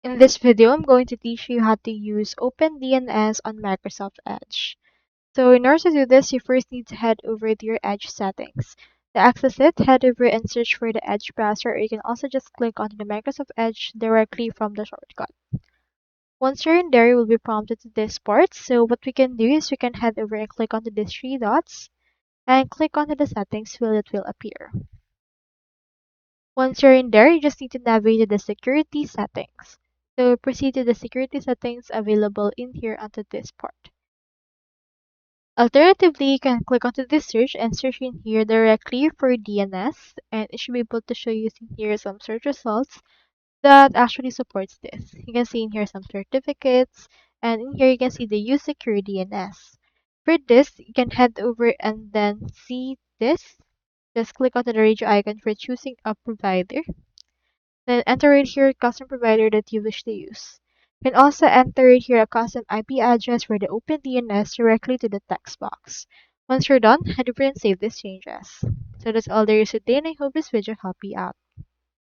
In this video, I'm going to teach you how to use OpenDNS on Microsoft Edge. So in order to do this, you first need to head over to your Edge settings. To access it, head over and search for the Edge browser, or you can also just click on the Microsoft Edge directly from the shortcut. Once you're in there, you will be prompted to this part. So what we can do is we can head over and click onto these three dots and click onto the settings field that will appear. Once you're in there, you just need to navigate to the security settings. So proceed to the security settings available in here onto this part. Alternatively, you can click onto this search and search in here directly for DNS, and it should be able to show you in here some search results that actually supports this. You can see in here some certificates, and in here you can see the use secure DNS. For this, you can head over and then see this. Just click onto the radio icon for choosing a provider. Then enter it here custom provider that you wish to use. You can also enter it here a custom IP address for the OpenDNS directly to the text box. Once you're done, head over and save these changes. So that's all there is today, and I hope this video helped you out.